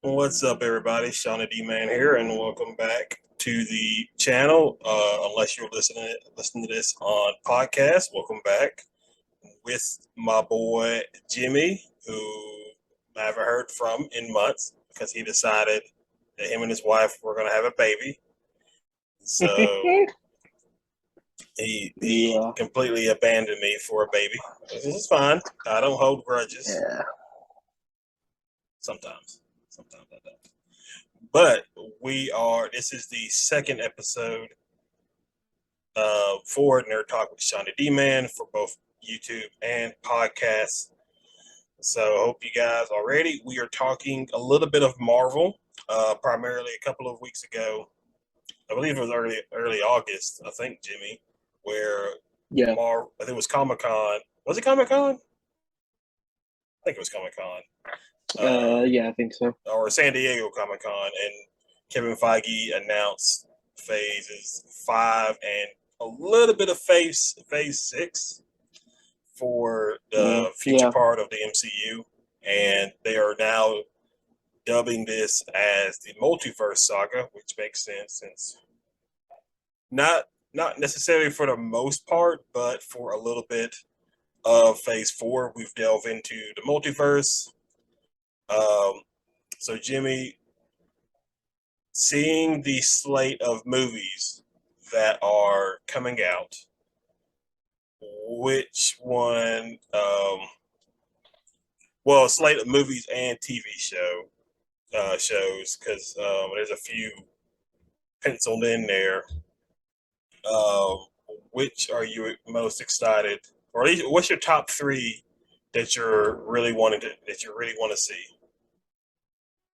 What's up, everybody? ShonnyDman here, and welcome back to the channel. Unless you're listening to this on podcast, welcome back with my boy Jimmy, who I haven't heard from in months because he decided that him and his wife were going to have a baby. So he Yeah. completely abandoned me for a baby. This is fine. I don't hold grudges. Yeah. Sometimes I don't. But this is the second episode of For Nerd Talk with ShonnyDman for both YouTube and podcasts. So I hope you guys are ready. We are talking a little bit of Marvel, primarily a couple of weeks ago. I believe it was early August, I think, Jimmy, where Yeah. I think it was Comic Con. Was it Comic Con? I think it was Comic Con. Yeah, I think so. Or San Diego Comic Con, and Kevin Feige announced phases 5 and a little bit of phase 6 for the future Yeah. part of the MCU, and they are now dubbing this as the Multiverse saga, which makes sense since not necessarily for the most part, but for a little bit of phase 4, we've delved into the multiverse. So Jimmy, seeing the slate of movies that are coming out, which one, well, slate of movies and TV shows, because there's a few penciled in there. Um, which are you most excited, or at least what's your top 3 that that you really want to see?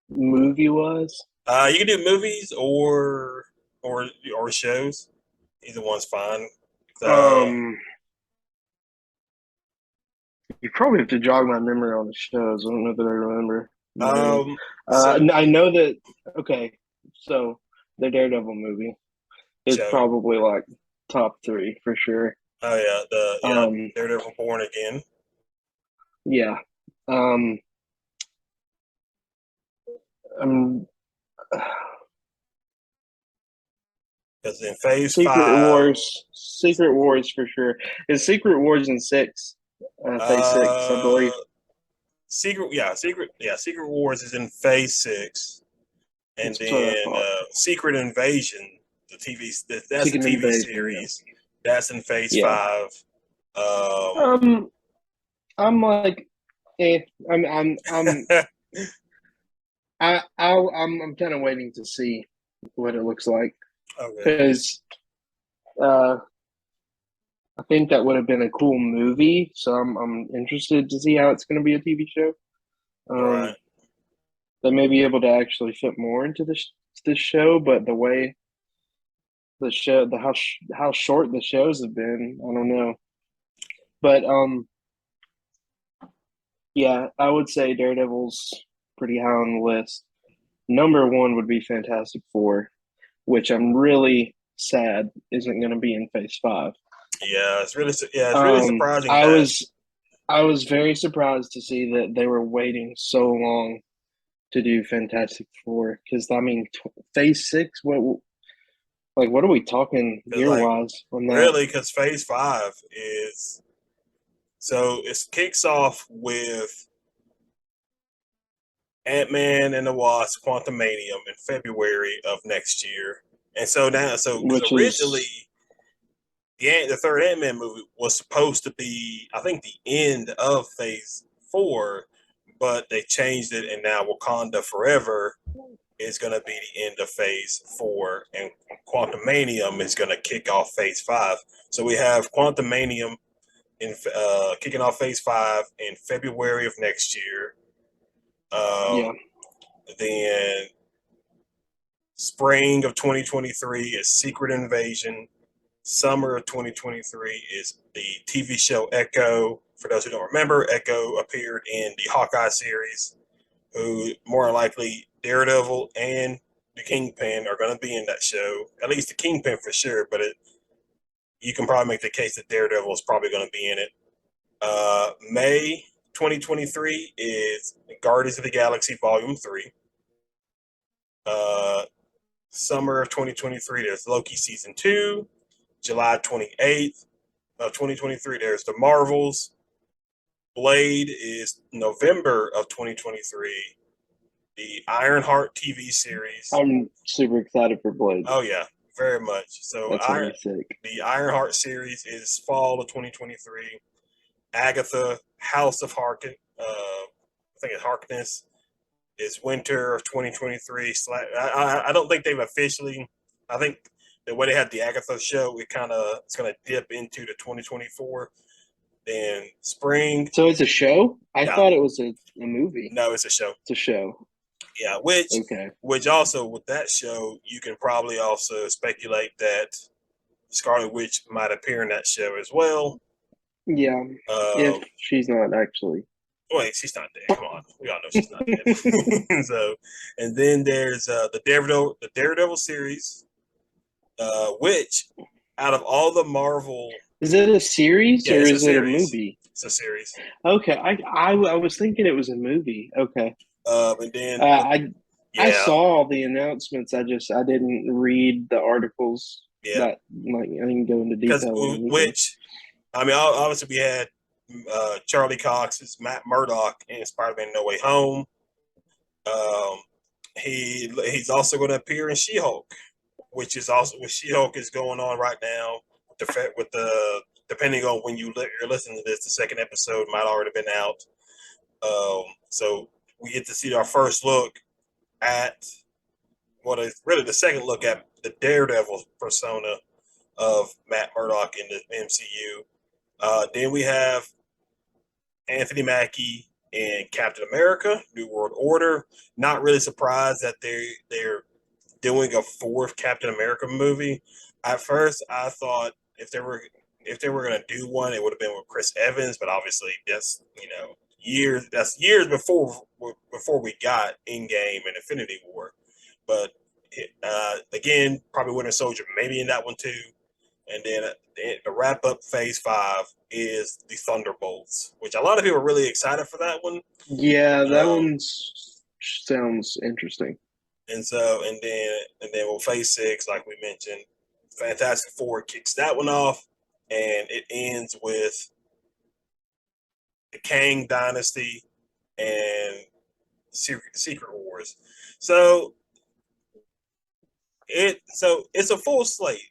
Movie was. You can do movies or shows. Either one's fine. Uh, Um, you probably have to jog my memory on the shows. I don't know that I remember. so I know that. Okay, so the Daredevil movie is show. probably like top three for sure. Oh yeah, Um, Daredevil Born Again. yeah. Um, um, Because in Phase Secret Five, Wars. Secret Wars for sure. Is Secret Wars in six? Phase six, I uh, believe. Secret Wars is in Phase 6, and That's what I then thought. Secret Invasion, that's the Secret TV Invasion. Yeah. series, that's in Phase Yeah. 5. Um, I'm like, I'm I'm kind of waiting to see what it looks like Okay, because uh, I think that would have been a cool movie. So I'm interested to see how it's going to be a TV show. right. Um, they may be able to actually fit more into this show, but the way the show, how short the shows have been, I don't know. But yeah, I would say Daredevil's pretty high on the list. Number one would be Fantastic Four, which I'm really sad isn't going to be in Phase Five. It's really surprising I that. was very surprised to see that they were waiting so long to do Fantastic Four because I mean, Phase Six. What are we talking Because year wise on that? really, because Phase 5 is, so it kicks off with Ant-Man and the Wasp: Quantumanium in February of next year. And so now, because Which originally is the third Ant-Man movie was supposed to be, I think, the end of Phase 4, but they changed it, and now Wakanda Forever is going to be the end of Phase 4, and Quantumanium is going to kick off Phase 5. So we have Quantumanium kicking off Phase 5 in February of next year. yeah, Then spring of 2023 is Secret Invasion. Summer of 2023 is the TV show Echo. For those who don't remember, Echo appeared in the Hawkeye series, who more likely Daredevil and the Kingpin are going to be in that show. At least the Kingpin for sure, but you can probably make the case that Daredevil is probably going to be in it. May 2023 is Guardians of the Galaxy Volume 3. Summer of 2023, there's Loki Season 2. July 28th of 2023, there's The Marvels. Blade is November of 2023. The Ironheart TV series. I'm super excited for Blade. Oh yeah, very much. So That's gonna be sick. the Ironheart series is fall of 2023. Agatha, House of Harkin, I think it's Harkness, is winter of 2023. I don't think they've officially. I think the way they had the Agatha show, it's going to dip into the 2024. Then spring. So it's a show? I Yeah. thought it was a movie. No, it's a show. It's a show. Yeah, Okay. which also with that show, you can probably also speculate that Scarlet Witch might appear in that show as well. Yeah, if she's not actually. Wait, she's not dead. Come on, we all know she's not dead. So, and then there's the Daredevil series, which out of all the Marvel, Is it a series or is it a movie? It's a series. Okay, I was thinking it was a movie. Okay. And then I saw the announcements. I didn't read the articles. Yeah. That I didn't go into detail. Which, I mean, obviously we had Charlie Cox's Matt Murdock in Spider-Man No Way Home. He's also going to appear in She-Hulk, which She-Hulk is going on right now. With the depending on when you're listening to this, the second episode might already been out. So we get to see our first look at what is really the second look at the Daredevil persona of Matt Murdock in the MCU. Then we have Anthony Mackie in Captain America: New World Order. Not really surprised that they're doing a fourth Captain America movie. At first, I thought if they were going to do one, it would have been with Chris Evans, but obviously that's years before we got Endgame and Infinity War. But again, probably Winter Soldier maybe in that one too. And then the wrap up Phase 5 is the Thunderbolts, which a lot of people are really excited for that one. Yeah, that one sounds interesting. And then with Phase 6, like we mentioned, Fantastic Four kicks that one off, and it ends with the Kang Dynasty and Secret Wars. So it's a full slate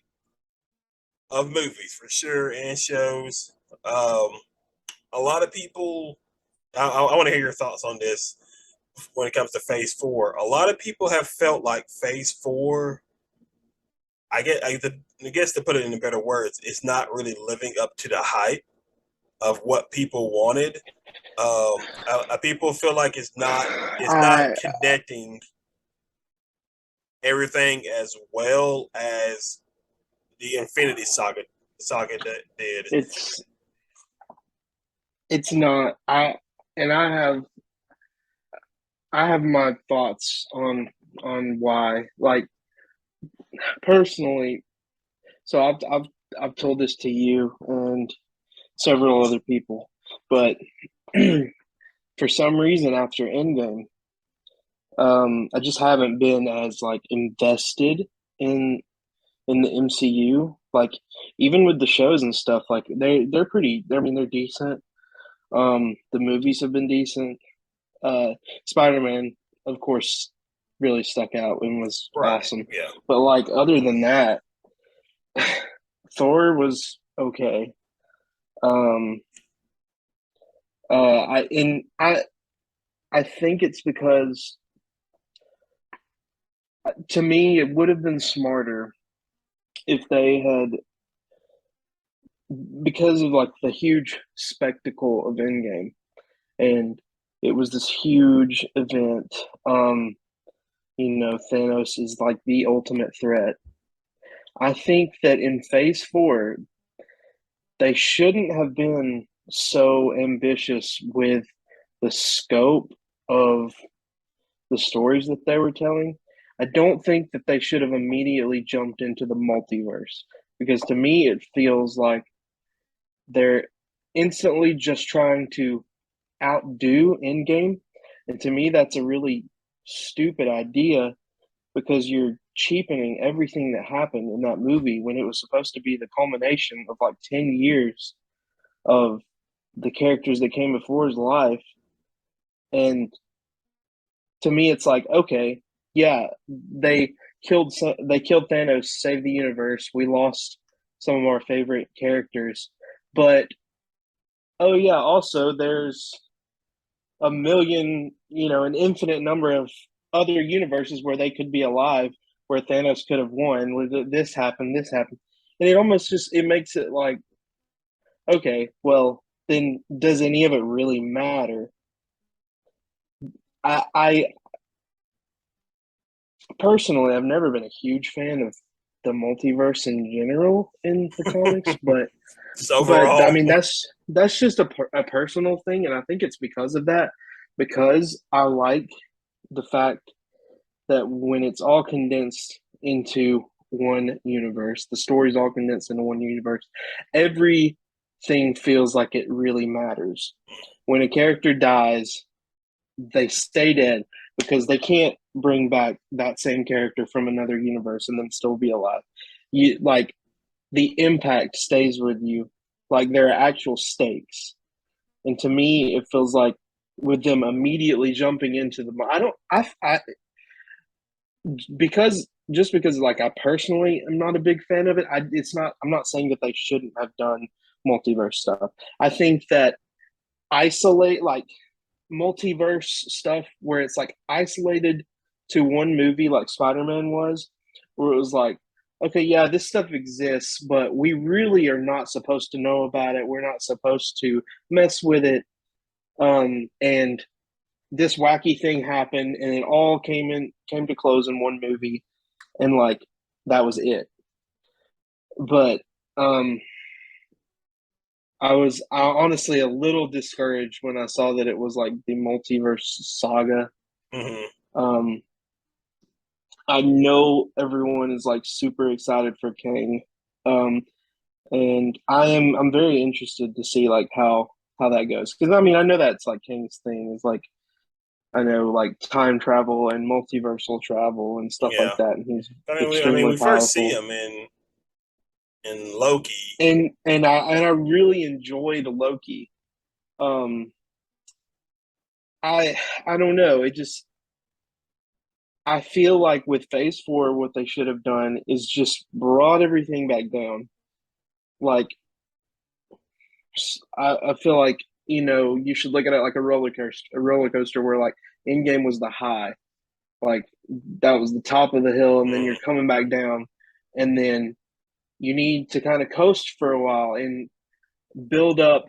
of movies for sure and shows. A lot of people, I want to hear your thoughts on this when it comes to Phase 4. A lot of people have felt like Phase 4, I guess to put it in better words, it's not really living up to the hype of what people wanted. People feel like it's not connecting everything as well as the Infinity Saga that did. It's not. I have my thoughts on why. Like personally, so I've told this to you and several other people, but for some reason after Endgame, I just haven't been as like invested in the MCU. Like even with the shows and stuff, like they're pretty. I mean, they're decent. The movies have been decent. Spider-Man, of course, really stuck out and was awesome. Yeah. But like other than that, Thor was okay. I think it's because to me it would have been smarter if they had, because of like the huge spectacle of Endgame, and it was this huge event. Thanos is like the ultimate threat. I think that in Phase 4, they shouldn't have been so ambitious with the scope of the stories that they were telling. I don't think that they should have immediately jumped into the multiverse, because to me it feels like they're instantly just trying to outdo Endgame. And to me, that's a really stupid idea because you're cheapening everything that happened in that movie when it was supposed to be the culmination of like 10 years of the characters that came before his life. And to me, it's like, okay, yeah, they killed Thanos, saved the universe. We lost some of our favorite characters, but oh yeah, also there's a million, an infinite number of other universes where they could be alive, where Thanos could have won, where this happened, and it almost just it makes it like, okay, well then does any of it really matter? I personally, I've never been a huge fan of the multiverse in general in the comics, Just but I overall. mean that's just a personal thing, and I think it's because of that, because I like the fact that when it's all condensed into one universe, the story's all condensed into one universe, everything feels like it really matters. When a character dies, they stay dead because they can't bring back that same character from another universe and then still be alive. You like the impact stays with you, like there are actual stakes. And to me, it feels like with them immediately jumping into the, I don't, I because just because like I personally am not a big fan of it. I'm not saying that they shouldn't have done multiverse stuff. I think that isolate like multiverse stuff where it's like isolated to one movie like Spider-Man was, where it was like, okay, yeah, this stuff exists, but we really are not supposed to know about it. We're not supposed to mess with it. And this wacky thing happened and it all came to close in one movie, and like that was it. But um I honestly a little discouraged when I saw that it was like the multiverse saga. Hmm. Um, I know everyone is like super excited for Kang, um, and I'm very interested to see like how that goes, because I mean I know that's like Kang's thing is like I know like time travel and multiversal travel and stuff like Yeah. that, and he's I mean, extremely we first see powerful. him in Loki. And I really enjoyed Loki. Um, I I don't know. It just I feel like with Phase Four, what they should have done is just brought everything back down. Like I feel like you should look at it like a roller coaster where like Endgame was the high, like that was the top of the hill, and then Mm. you're coming back down, and then you need to kind of coast for a while and build up.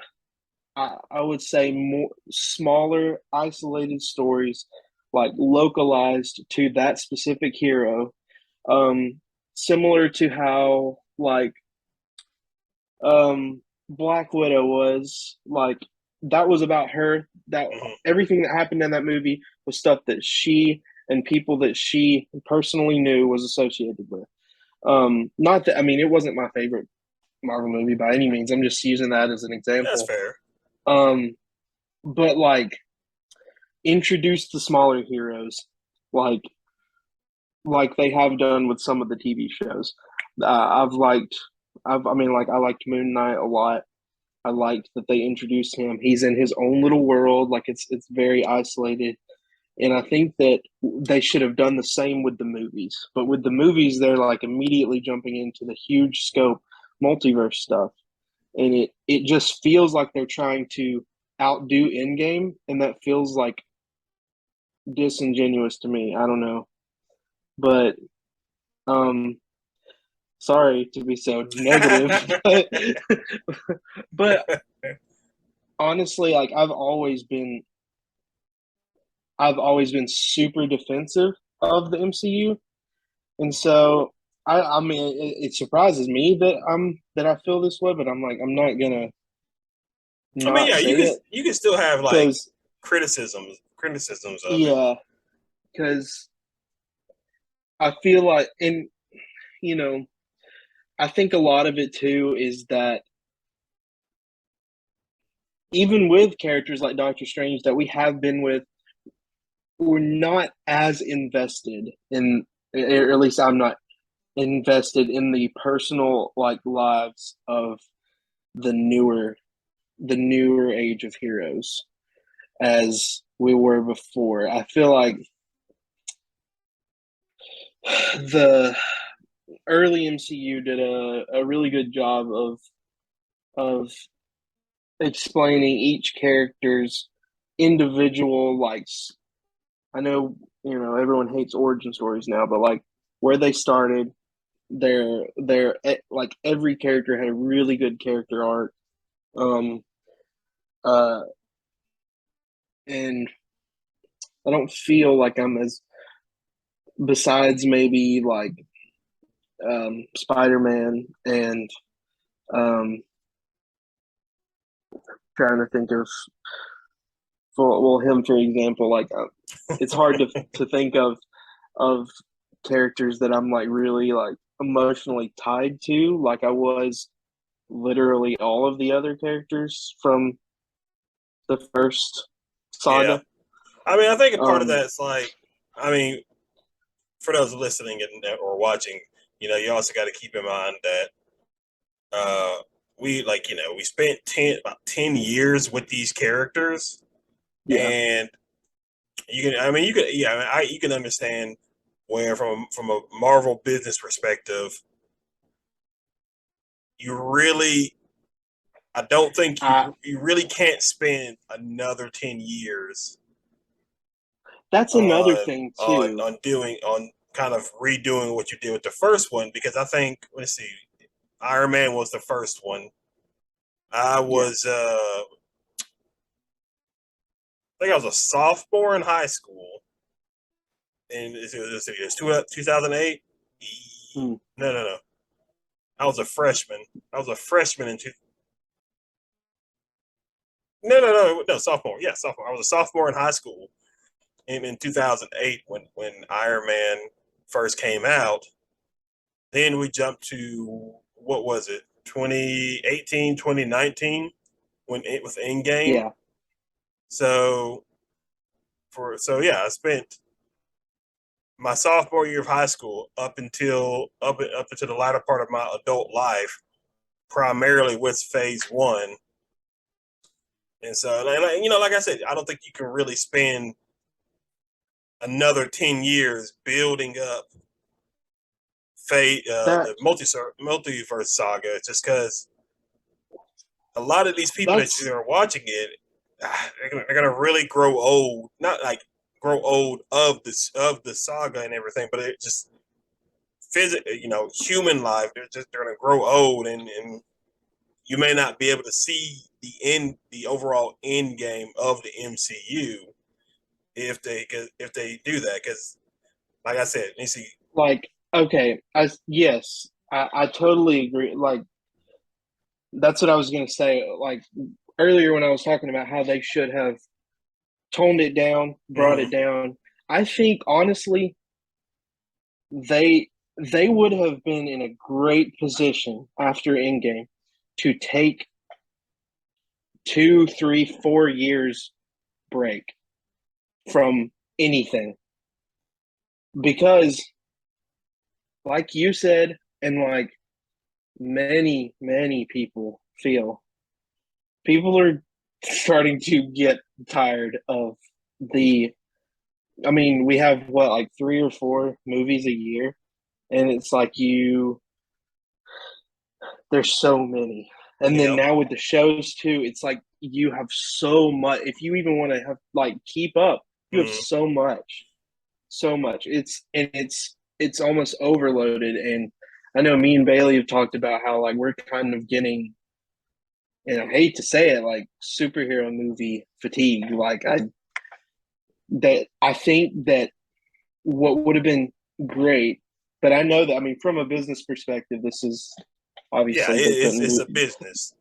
I would say more smaller, isolated stories, like localized to that specific hero, similar to how like Black Widow was like that was about her. That Hmm. everything that happened in that movie was stuff that she and people that she personally knew was associated with. Not that I mean it wasn't my favorite Marvel movie by any means. I'm just using that as an That's example. fair. Um, but like introduce the smaller heroes, like like they have done with some of the TV shows. I've liked, I mean, like I liked Moon Knight a lot. I liked that they introduced him. He's in his own little world, like it's very isolated. And I think that they should have done the same with the movies. But with the movies, they're like immediately jumping into the huge scope multiverse stuff, and it just feels like they're trying to outdo Endgame, and that feels like disingenuous to me. I don't know, but um, sorry to be so negative, but honestly, like I've always been super defensive of the MCU, and so I mean, it surprises me that I feel this way, but I'm like, I'm not gonna I mean, not yeah, say it you can still have like because criticisms of it. yeah, because I feel like, and you know, I think a lot of it too is that even with characters like Doctor Strange that we have been with, we're not as invested in, or at least I'm not invested in the personal like lives of the newer age of heroes as we were before. I feel like the early MCU did a really good job of explaining each character's individual like I know everyone hates origin stories now, but like where they started, their like every character had a really good character arc. Um, uh, and I don't feel like I'm as besides maybe like Spider Man and um, trying to think of well him for example. Like it's hard to think of characters that I'm like really like emotionally tied to, like I was literally all of the other characters from the first Yeah. saga. I mean, I think a part of Um, that's like, I mean, for those listening or watching, you also got to keep in mind that uh, we spent about 10 years with these characters, yeah, and you can understand where from a Marvel business perspective, you really, I don't think I you really can't spend another 10 years that's another thing too. on kind of redoing what you did with the first one, because I think, let's see, Iron Man was the first one. I Yeah, was I think I was a sophomore in high school, and it was 2008. hmm. No, no, no. I was a freshman. I was a freshman in two. No, no, no, no, sophomore. Yeah, sophomore. I was a sophomore in high school in 2008 when Iron Man first came out. Then we jumped to, what was it, 2018, 2019, when it was Endgame. Yeah, So yeah, I spent my sophomore year of high school up until the latter part of my adult life, primarily with Phase One. And so, like I said, I don't think you can really spend another 10 years building up that the multiverse saga, just because a lot of these people that that's are watching it, they're gonna really grow old. Not like grow old of the saga and everything, but it just human life. They're gonna grow old, and you may not be able to see the overall end game of the MCU if they do that. Because, like I said, you see, like okay. Yes, I totally agree. Like that's what I was gonna say. Like earlier when I was talking about how they should have toned it down, brought mm-hmm, it down. I think honestly they they would have been in a great position after Endgame to take 2, 3, 4 years break from anything because, like you said, and like many people feel, people are starting to get tired of the. I mean, we have what like 3 or 4 movies a year, and it's like there's so many. And then yep, now with the shows too, it's like you have so much. If you even want to have like keep up, you have mm-hmm, so much, so much. It's almost overloaded. And I know me and Bailey have talked about how like we're kind of getting, and I hate to say it, like superhero movie fatigue. Like I think that what would have been great, but I know that I mean from a business perspective, this is yeah, obviously they couldn't it's do, a business.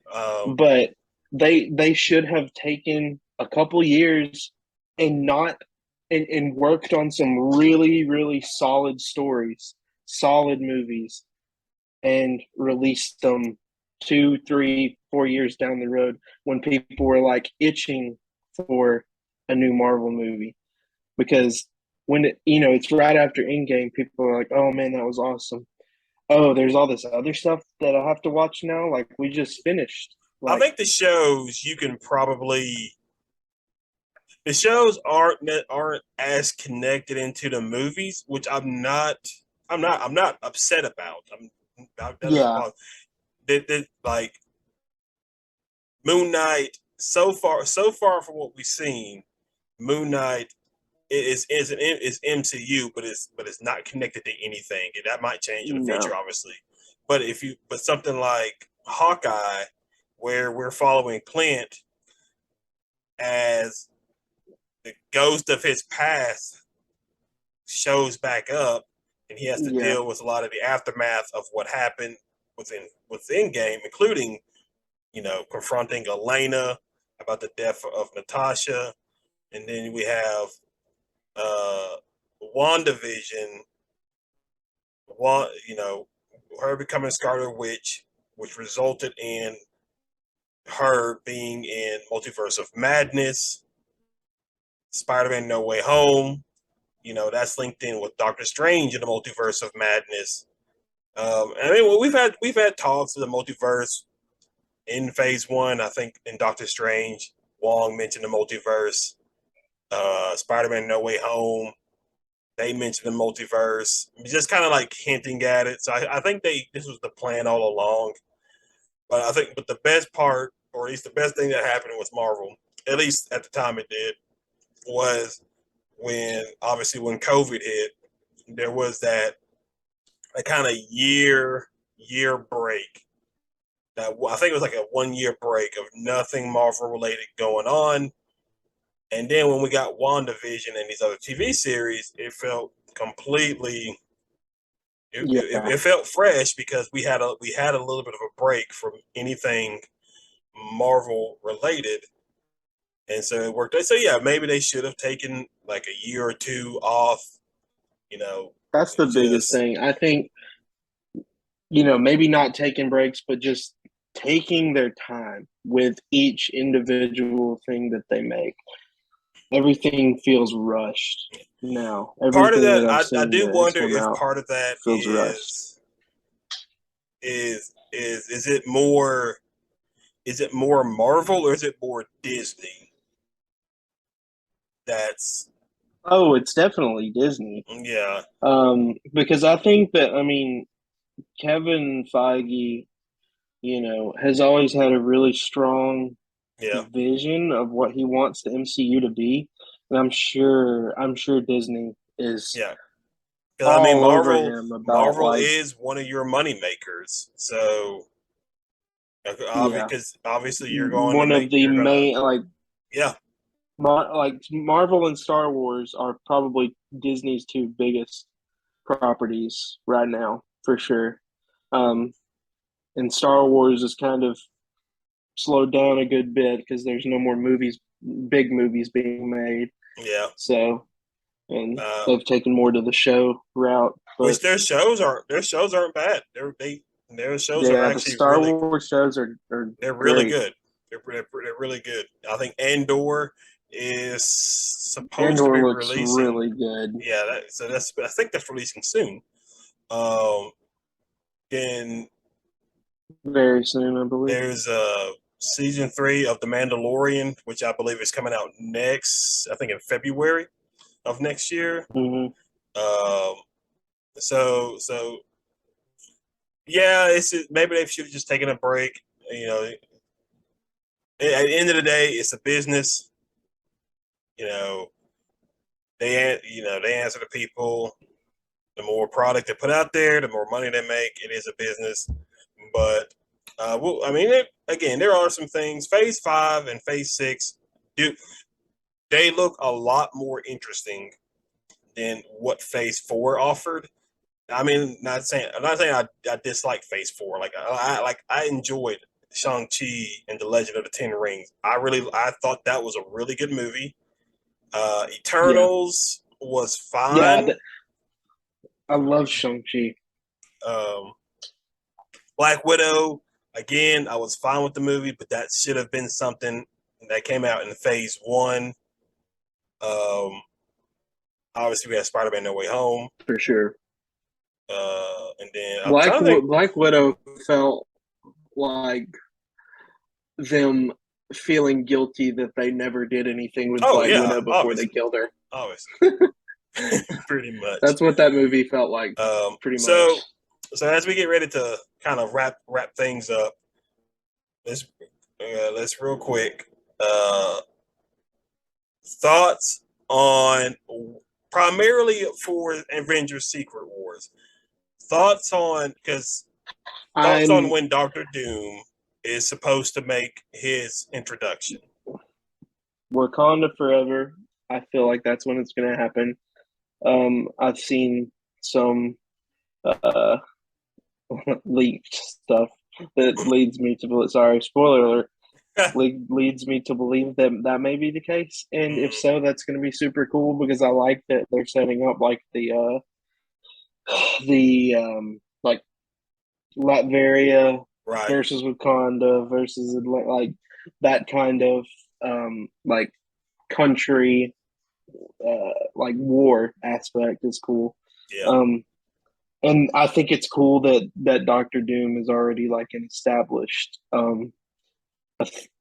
but they should have taken a couple years and not and worked on some really solid stories, solid movies, and released them 2, 3, 4 years down the road when people were like itching for a new Marvel movie. Because when it's right after Endgame, people are like, "Oh man, that was awesome." Oh, there's all this other stuff that I have to watch now. Like we just finished. I Like think the shows you can probably the shows aren't as connected into the movies, which I'm not upset about. That doesn't yeah, bother. Like Moon Knight, so far from what we've seen, Moon Knight is MCU, but it's not connected to anything, and that might change in the future, no, obviously. But something like Hawkeye, where we're following Clint as the ghost of his past shows back up, and he has to yeah, deal with a lot of the aftermath of what happened within game, including confronting Elena about the death of Natasha, and then we have uh, WandaVision, her becoming Scarlet Witch, which resulted in her being in Multiverse of Madness, Spider-Man No Way Home. That's linked in with Doctor Strange in the Multiverse of Madness. I mean, well, we've had talks of the multiverse in Phase One. I think in Doctor Strange, Wong mentioned the multiverse. Spider-Man No Way Home, they mentioned the multiverse, just kind of like hinting at it. So I think this was the plan all along. But the best part, or at least the best thing that happened with Marvel, at least at the time it did, was when COVID hit, there was that a kind of year break. That I think it was like a 1 year break of nothing Marvel related going on. And then when we got WandaVision and these other TV series, it felt completely it yeah. felt fresh because we had a little bit of a break from anything Marvel related, and so it worked. So yeah, maybe they should have taken like a year or two off. You know, That's the biggest just thing. I think maybe not taking breaks, but just taking their time with each individual thing that they make. Everything feels rushed now. part of Everything that. that I've I seen do that has wonder come if out part of that feels rushed. is it more Marvel or is it more Disney? That's Oh, it's definitely Disney. yeah, Because I think that Kevin Feige, has always had a really strong yeah, vision of what he wants the MCU to be, and I'm sure Disney is yeah. Because I mean, all over Marvel him about Marvel like, is one of your money makers. So yeah, because obviously you're going to one of make the you're gonna main yeah, like Marvel and Star Wars are probably Disney's two biggest properties right now for sure. Um, and Star Wars is kind of slowed down a good bit because there's no more big movies being made. yeah. So, and Uh, they've taken more to the show route. which But their shows aren't bad. Their shows are yeah, the actually Star really Wars shows are they're really great. good. They're really good. I think Andor is supposed to Andor be looks releasing. really good. Yeah, I think that's releasing soon. Um, then Very soon, I believe. there's season 3 of The Mandalorian, which I believe is coming out next. I think in February of next year. Hmm. Um, so yeah, maybe they should have just taken a break. You know, at the end of the day, it's a business. You know, they answer to people. The more product they put out there, the more money they make. It is a business, but well, I mean, again, there are some things. Phase 5 and Phase 6, do they look a lot more interesting than what Phase 4 offered. I mean, I'm not saying I dislike Phase 4. I enjoyed Shang-Chi and the Legend of the Ten Rings. I thought that was a really good movie. Yeah, Eternals was yeah. fine. I love Shang-Chi. Um, Black Widow. Again, I was fine with the movie, but that should have been something that came out in phase one. Obviously, we had Spider-Man No Way Home. For sure. And then I'm trying to think. Black Widow felt like them feeling guilty that they never did anything with Black Widow before obviously. they killed her. Obviously. Pretty much. That's what that movie felt like. Pretty much. So as we get ready to kind of wrap things up, let's real quick thoughts on primarily for Avengers Secret Wars. Thoughts on when Doctor Doom is supposed to make his introduction. Wakanda Forever. I feel like that's when it's going to happen. I've seen some leaked stuff that leads me to spoiler alert. Leads me to believe that may be the case, and if so, that's going to be super cool because I like that they're setting up like the like Latveria versus Wakanda versus like that kind of like country like war aspect is cool. Yeah. And I think it's cool that Doctor Doom is already like an established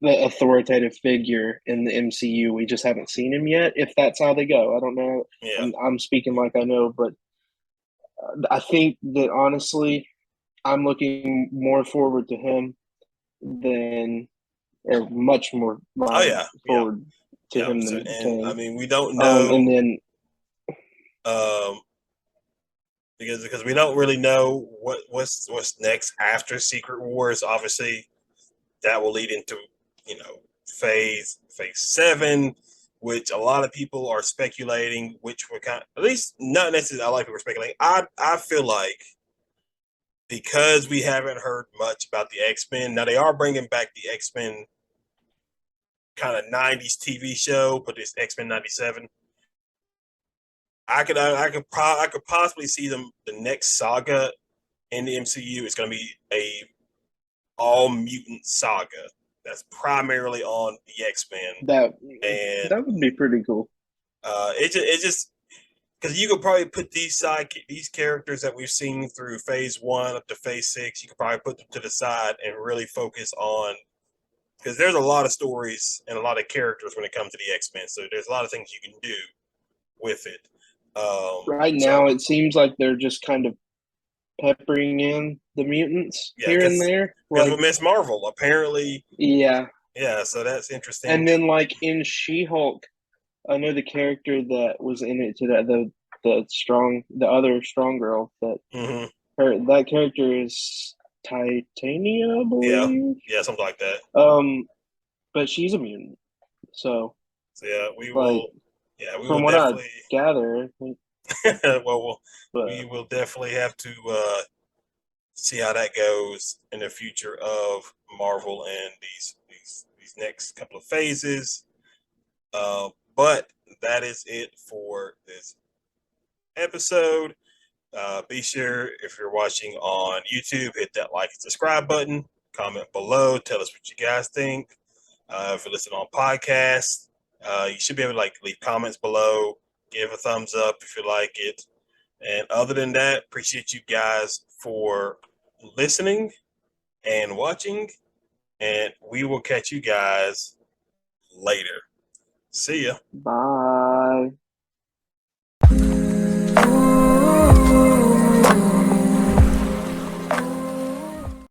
authoritative figure in the MCU. We just haven't seen him yet. If that's how they go, I don't know. Yeah. I'm speaking like I know, but I think that honestly, I'm looking more forward to him than, or much more forward to him than to him. I mean, we don't know, and then because we don't really know what's next after Secret Wars. Obviously, that will lead into phase 7, which a lot of people are speculating, which were at least not necessarily. A lot of people are speculating. I feel like because we haven't heard much about the X-Men. Now they are bringing back the X-Men kind of 90s TV show, but it's X-Men 97. I could possibly see them the next saga in the MCU is going to be a all mutant saga that's primarily on the X-Men. That would be pretty cool. It just because you could probably put these characters that we've seen through phase 1 up to phase 6, you could probably put them to the side and really focus on, because there's a lot of stories and a lot of characters when it comes to the X-Men. So there's a lot of things you can do with it. Right now, it seems like they're just kind of peppering in the mutants here and there. Because with Miss Marvel, apparently. Yeah. Yeah, so that's interesting. And then, like in She-Hulk, I know the character that was in it today, the other strong girl that that character is Titania, I believe. Yeah, something like that. But she's a mutant, so yeah, we will. Yeah, we from will what I gather. We will definitely have to see how that goes in the future of Marvel and these next couple of phases. But that is it for this episode. Be sure, if you're watching on YouTube, hit that like and subscribe button. Comment below. Tell us what you guys think. If you're listening on podcasts, you should be able to leave comments below. Give a thumbs up if you like it. And other than that, appreciate you guys for listening and watching. And we will catch you guys later. See ya. Bye.